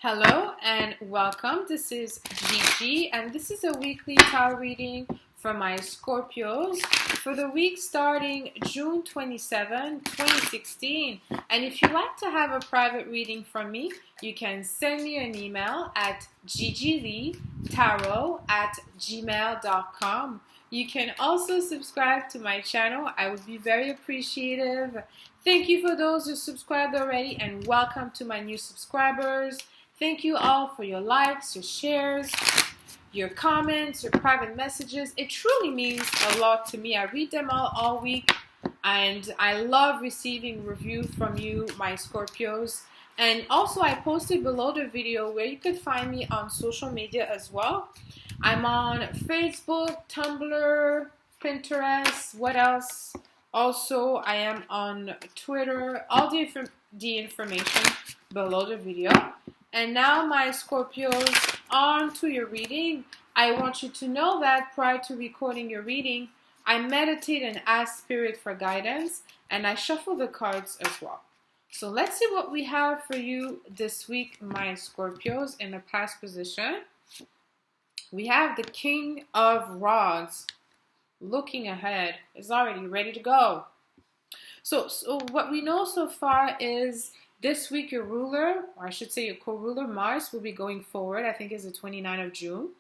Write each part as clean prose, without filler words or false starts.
Hello and welcome. This is Gigi and this is a weekly tarot reading for my Scorpios for the week starting June 27, 2016. And if you'd like to have a private reading from me, you can send me an email at gigileetarot@gmail.com. You can also subscribe to my channel. I would be very appreciative. Thank you for those who subscribed already and welcome to my new subscribers. Thank you all for your likes, your shares, your comments, your private messages. It truly means a lot to me. I read them all week and I love receiving review from you, my Scorpios. And also I posted below the video where you could find me on social media as well. I'm on Facebook, Tumblr, Pinterest, what else? Also, I am on Twitter, all the information below the video. And now, my Scorpios, on to your reading. I want you to know that prior to recording your reading, I meditate and ask Spirit for guidance, and I shuffle the cards as well. So let's see what we have for you this week, my Scorpios, in the past position. We have the King of Rods looking ahead, is already ready to go. So what we know so far is this week your ruler, or I should say your co-ruler, Mars, will be going forward. I think it's the 29th of June.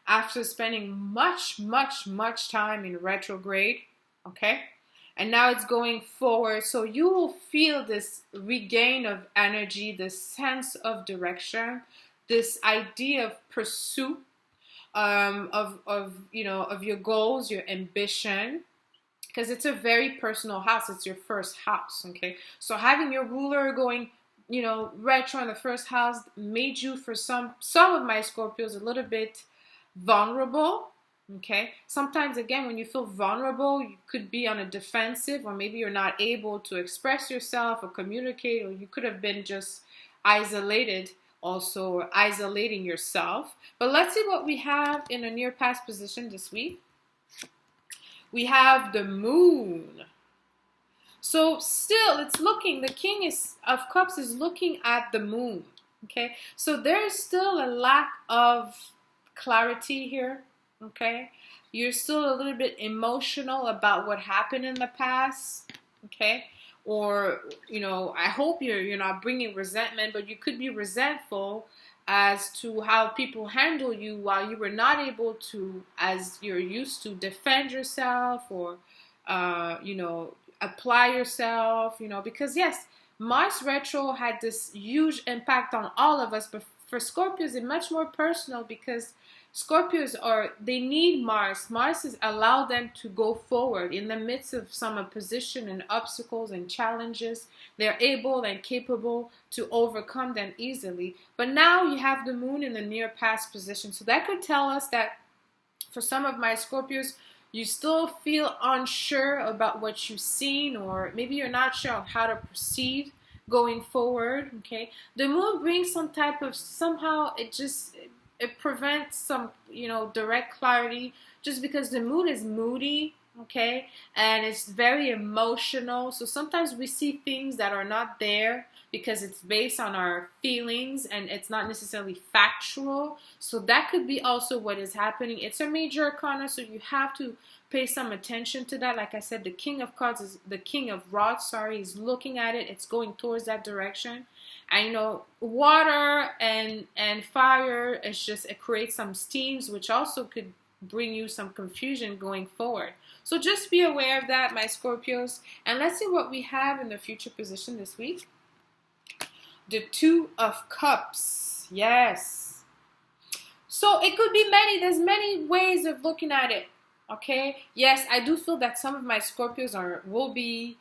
After spending much time in retrograde, okay? And now it's going forward. So you will feel this regain of energy, this sense of direction, this idea of pursuit, of your goals, your ambition. Because it's a very personal house. It's your first house, okay? So having your ruler going, retro in the first house made you, for some of my Scorpios, a little bit vulnerable, okay? Sometimes, again, when you feel vulnerable, you could be on a defensive, or maybe you're not able to express yourself or communicate, or you could have been just isolated also, or isolating yourself. But let's see what we have in a near past position this week. We have the Moon. So still, it's looking, the King of Cups is looking at the Moon, okay? So there is still a lack of clarity here, okay? You're still a little bit emotional about what happened in the past, okay? Or, I hope you're not bringing resentment, but you could be resentful as to how people handle you while you were not able to, as you're used to, defend yourself or, apply yourself, because yes, Mars retro had this huge impact on all of us, but for Scorpios, it's much more personal because Scorpios they need Mars. Mars has allowed them to go forward in the midst of some opposition and obstacles and challenges. They're able and capable to overcome them easily. But now you have the Moon in the near past position. So that could tell us that for some of my Scorpios, you still feel unsure about what you've seen, or maybe you're not sure on how to proceed going forward, okay? The Moon brings some type of, somehow it prevents some, direct clarity, just because the Moon is moody, okay? And it's very emotional. So sometimes we see things that are not there because it's based on our feelings and it's not necessarily factual. So that could be also what is happening. It's a major arcana, so you have to pay some attention to that. Like I said, the King of Rods, is looking at it. It's going towards that direction. And water and fire it creates some steams, which also could bring you some confusion going forward. So just be aware of that, my Scorpios. And let's see what we have in the future position this week. The Two of Cups. Yes. So it could be there's many ways of looking at it. Okay. Yes, I do feel that some of my Scorpios will be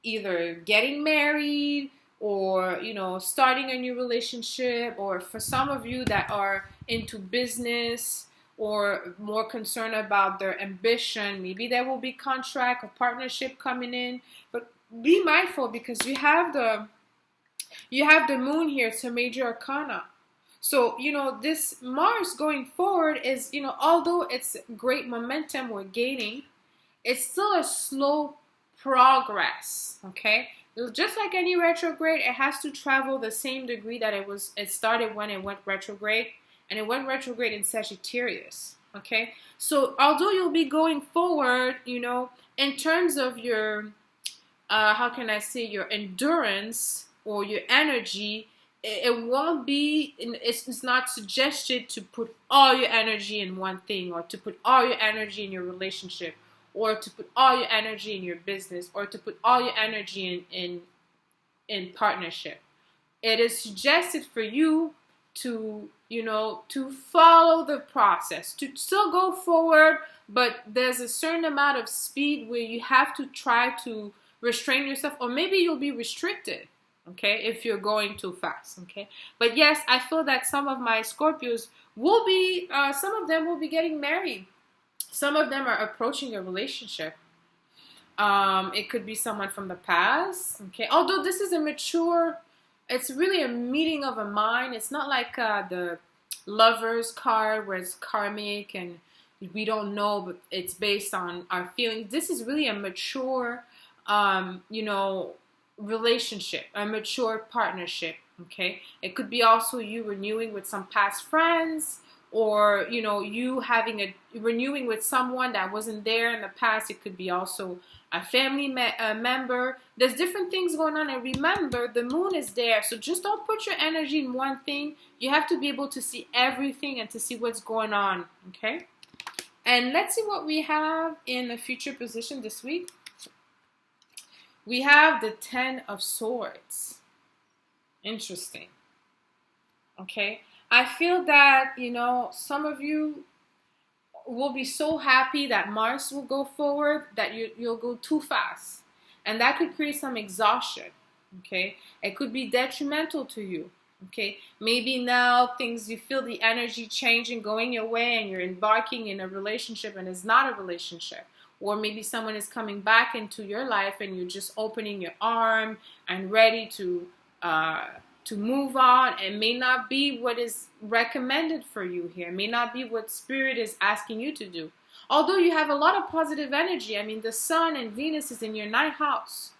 either getting married, or starting a new relationship, or for some of you that are into business or more concerned about their ambition, maybe there will be contract or partnership coming in. But be mindful, because you have the Moon here. It's a major arcana. So this Mars going forward is, although it's great momentum we're gaining, it's still a slow progress, okay? just like any retrograde, it has to travel the same degree that it started when it went retrograde, and it went retrograde in Sagittarius. Okay, so although you'll be going forward, you know, in terms of your how can I say, your endurance or your energy, it won't be, it's not suggested to put all your energy in one thing, or to put all your energy in your relationship, or to put all your energy in your business, or to put all your energy in partnership. It is suggested for you to, you know, to follow the process, to still go forward, but there's a certain amount of speed where you have to try to restrain yourself, or maybe you'll be restricted, okay, if you're going too fast, okay? But yes, I feel that some of my Scorpios will be, some of them will be getting married. Some of them are approaching a relationship. It could be someone from the past, okay? Although this is a mature, it's really a meeting of a mind. It's not like the Lovers card where it's karmic and we don't know, but it's based on our feelings. This is really a mature, you know, relationship, a mature partnership, okay? It could be also you renewing with some past friends, or, you know, you having a renewing with someone that wasn't there in the past. It could be also a family member. There's different things going on, and remember, the moon is there, so just don't put your energy in one thing. You have to be able to see everything and to see what's going on, okay? And let's see what we have in the future position this week. We have the 10 of Swords. Interesting. Okay. I feel that, you know, some of you will be so happy that Mars will go forward that you'll go too fast. And that could create some exhaustion. Okay. It could be detrimental to you. Okay. Maybe now you feel the energy changing, going your way, and you're embarking in a relationship and it's not a relationship. Or maybe someone is coming back into your life and you're just opening your arm and ready to move on. It may not be what is recommended for you here. It may not be what Spirit is asking you to do. Although you have a lot of positive energy. I mean, the Sun and Venus is in your ninth house.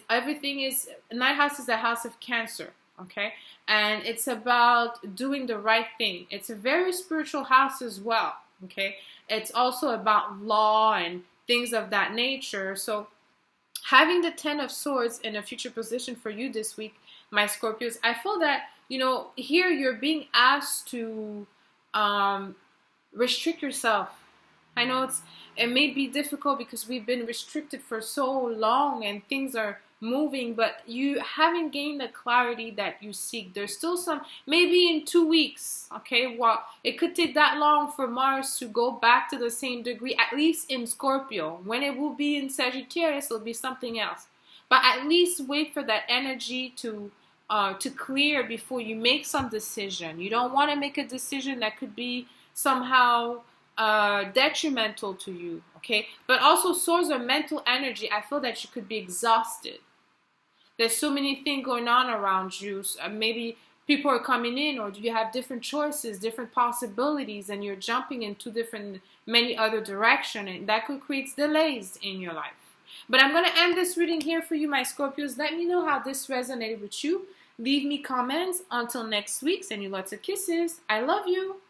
Everything is, ninth house is the house of Cancer. Okay, and it's about doing the right thing. It's a very spiritual house as well. Okay, it's also about law and things of that nature. So having the 10 of Swords in a future position for you this week, my Scorpios, I feel that, you know, here you're being asked to restrict yourself. I know it may be difficult because we've been restricted for so long and things are moving, but you haven't gained the clarity that you seek. There's still some, maybe in 2 weeks, okay? Well, it could take that long for Mars to go back to the same degree, at least in Scorpio. When it will be in Sagittarius, it'll be something else. But at least wait for that energy to clear before you make some decision. You don't want to make a decision that could be somehow detrimental to you, okay? But also, Swords are mental energy. I feel that you could be exhausted. There's so many things going on around you. So maybe people are coming in, or do you have different choices, different possibilities, and you're jumping into many other directions, and that could create delays in your life. But I'm going to end this reading here for you, my Scorpios. Let me know how this resonated with you. Leave me comments. Until next week, send you lots of kisses. I love you.